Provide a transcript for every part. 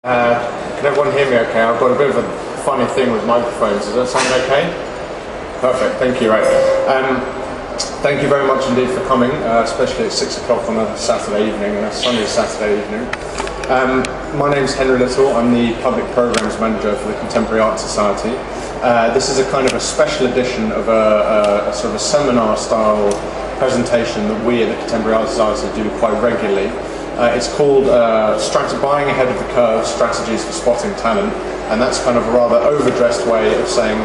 Can everyone hear me okay? I've got a bit of a funny thing with microphones. Does that sound okay? Perfect, thank you. Right. Thank you very much indeed for coming, especially at 6 o'clock on a Saturday evening, and a sunny Saturday evening. My name's Henry Little. I'm the Public Programs Manager for the Contemporary Art Society. This is a kind of a special edition of a sort of a seminar-style presentation that we at the Contemporary Art Society do quite regularly. It's called Buying Ahead of the Curve, Strategies for Spotting Talent, and that's kind of a rather overdressed way of saying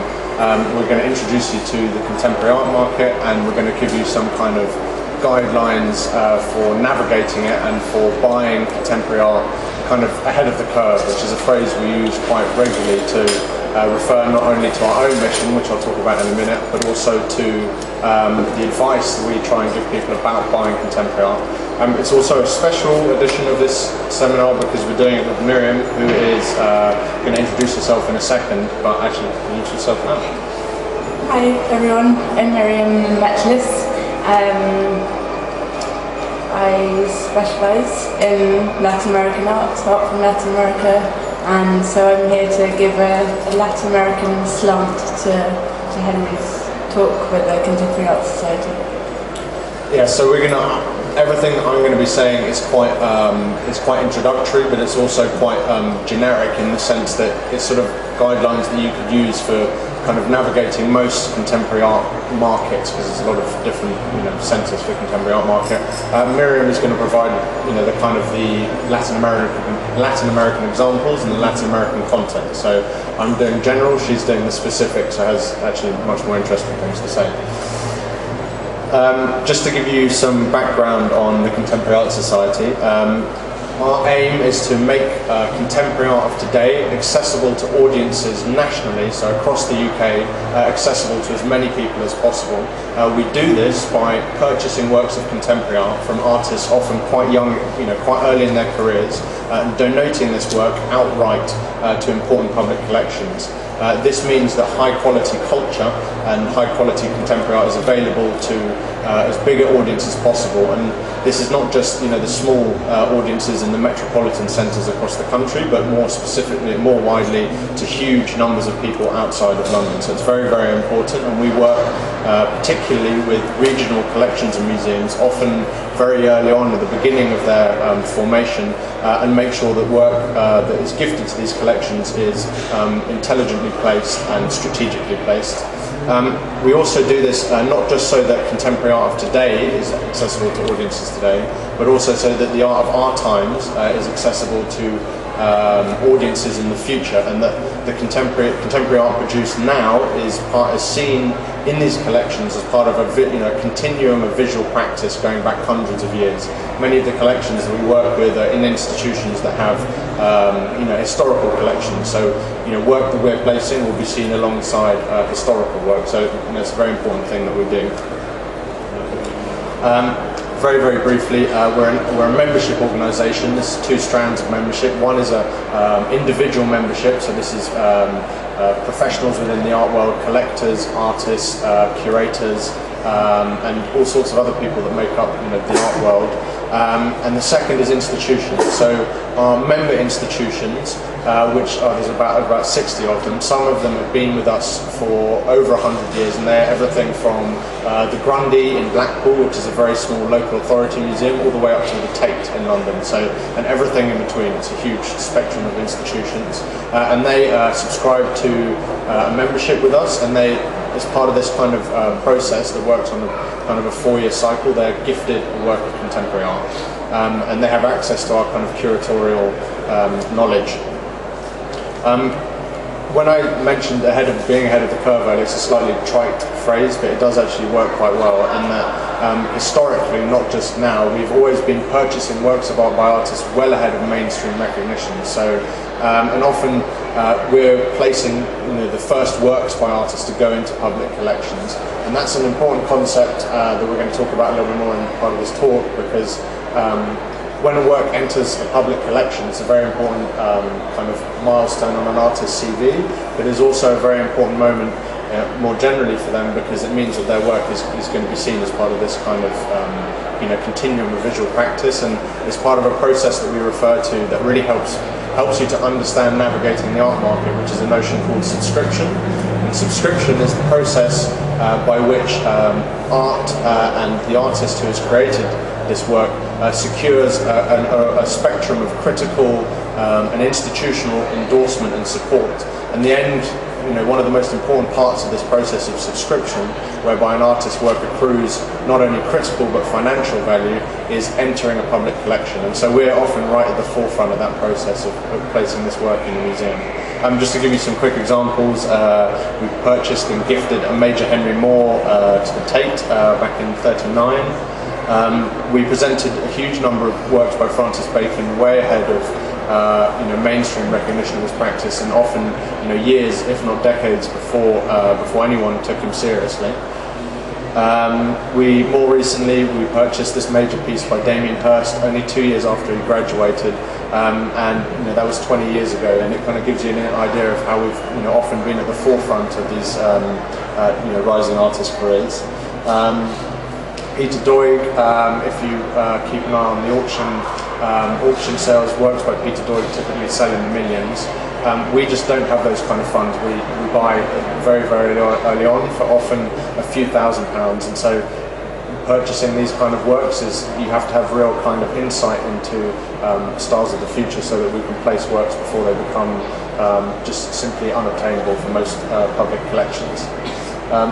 we're going to introduce you to the contemporary art market, and we're going to give you some kind of guidelines for navigating it and for buying contemporary art kind of ahead of the curve, which is a phrase we use quite regularly to refer not only to our own mission, which I'll talk about in a minute, but also to the advice that we try and give people about buying contemporary art. It's also a special edition of this seminar because we're doing it with Miriam, who is going to introduce herself in a second, but actually introduce yourself now. Hi everyone, I'm Miriam Metliss. I specialise in Latin American art from Latin America, and so I'm here to give a Latin American slant to Henry's talk with the Contemporary Art Society. Yeah, so we're gonna. Everything I'm going to be saying is quite introductory, but it's also quite generic in the sense that it's sort of guidelines that you could use for kind of navigating most contemporary art markets, because there's a lot of different centres for contemporary art market. Miriam is going to provide the kind of the Latin American examples and the Latin American content. So I'm doing general, she's doing the specific, so has actually much more interesting things to say. Just to give you some background on the Contemporary Art Society, our aim is to make contemporary art of today accessible to audiences nationally, so across the UK, accessible to as many people as possible. We do this by purchasing works of contemporary art from artists often quite young, quite early in their careers, and donating this work outright to important public collections. This means that high quality culture and high quality contemporary art is available to as big an audience as possible, and this is not just the small audiences in the metropolitan centres across the country, but more specifically, more widely, to huge numbers of people outside of London. So it's very, very important, and we work particularly with regional collections and museums, often very early on at the beginning of their formation, and make sure that work that is gifted to these collections is intelligently placed and strategically placed. We also do this not just so that contemporary art of today is accessible to audiences today, but also so that the art of our times is accessible to audiences in the future, and that the contemporary art produced now is seen in these collections as part of a continuum of visual practice going back hundreds of years. Many of the collections that we work with are in institutions that have historical collections, so work that we're placing will be seen alongside historical work, so it's a very important thing that we do. Very, very briefly, we're a membership organisation. There's two strands of membership. One is a individual membership, so this is professionals within the art world, collectors, artists, curators, and all sorts of other people that make up the art world. And the second is institutions. So our member institutions, which there's about 60 of them. Some of them have been with us for over 100 years, and they're everything from the Grundy in Blackpool, which is a very small local authority museum, all the way up to the Tate in London. So, and everything in between. It's a huge spectrum of institutions, and they subscribe to a membership with us, and they, as part of this kind of process that works on a kind of a 4-year cycle, they're gifted a work of contemporary art, and they have access to our kind of curatorial knowledge. When I mentioned being ahead of the curve earlier, it's a slightly trite phrase, but it does actually work quite well in that historically, not just now, we've always been purchasing works of art by artists well ahead of mainstream recognition. So, and often we're placing the first works by artists to go into public collections, and that's an important concept that we're going to talk about a little bit more in part of this talk, because when a work enters a public collection, it's a very important kind of milestone on an artist's CV, but it's also a very important moment more generally for them, because it means that their work is going to be seen as part of this kind of continuum of visual practice, and it's part of a process that we refer to that really helps helps you to understand navigating the art market, which is a notion called subscription. And subscription is the process by which art and the artist who has created this work secures a spectrum of critical and institutional endorsement and support. And the end, one of the most important parts of this process of subscription, whereby an artist's work accrues not only critical but financial value, is entering a public collection. And so we're often right at the forefront of that process of placing this work in the museum. Just to give you some quick examples, we purchased and gifted a Major Henry Moore to the Tate back in '39. We presented a huge number of works by Francis Bacon way ahead of mainstream recognition of this practice, and often years, if not decades, before anyone took him seriously. More recently we purchased this major piece by Damien Hirst only 2 years after he graduated, and that was 20 years ago, and it kind of gives you an idea of how we've often been at the forefront of these rising artist careers. Peter Doig, if you keep an eye on the auction sales, works by Peter Doig typically sell in the millions. We just don't have those kind of funds. We buy very, very early on for often a few £1,000s, and so purchasing these kind of works is, you have to have real kind of insight into stars of the future, so that we can place works before they become just simply unobtainable for most public collections.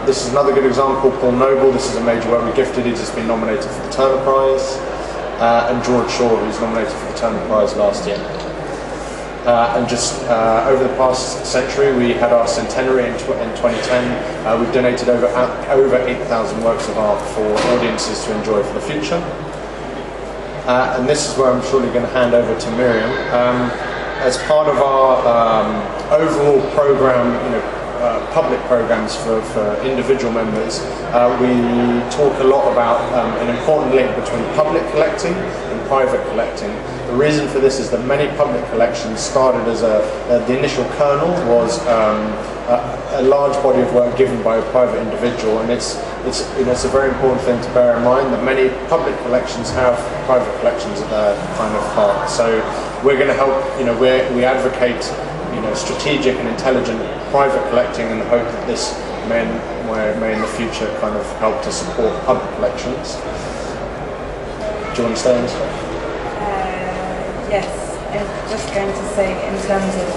This is another good example, Paul Noble. This is a major work we gifted. He's just been nominated for the Turner Prize. And George Shaw, who's nominated for the Turner Prize last year. And just over the past century, we had our centenary in 2010. We've donated over 8,000 works of art for audiences to enjoy for the future. And this is where I'm shortly going to hand over to Miriam. As part of our overall program, public programs for individual members, we talk a lot about an important link between public collecting and private collecting. The reason for this is that many public collections started as the initial kernel was a large body of work given by a private individual, and it's a very important thing to bear in mind that many public collections have private collections at their kind of heart. So we're going to help, we advocate strategic and intelligent private collecting, and hope that this may in the future kind of help to support public collections. Do you want to stay on this one? Yes, I'm just going to say in terms of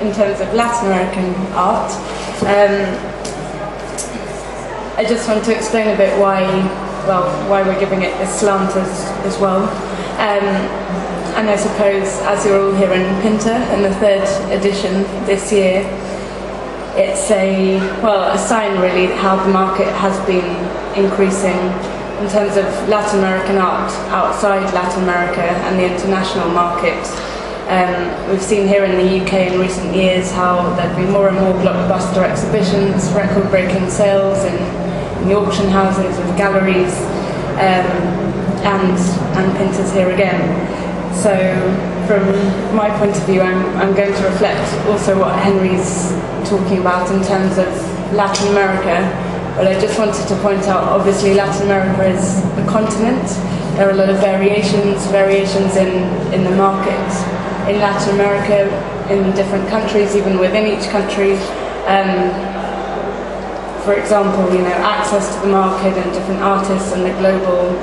in terms of Latin American art, I just want to explain a bit why we're giving it this slant as well. And I suppose, as you're all here in Pinta in the 3rd edition this year, it's a sign really how the market has been increasing in terms of Latin American art outside Latin America and the international market. We've seen here in the UK in recent years how there have been more and more blockbuster exhibitions, record-breaking sales in the auction houses with galleries, and Pinta's here again. So from my point of view, I'm going to reflect also what Henry's talking about in terms of Latin America, but I just wanted to point out, obviously Latin America is a continent. There are a lot of variations in the market in Latin America, in different countries, even within each country. For example, access to the market and different artists and the global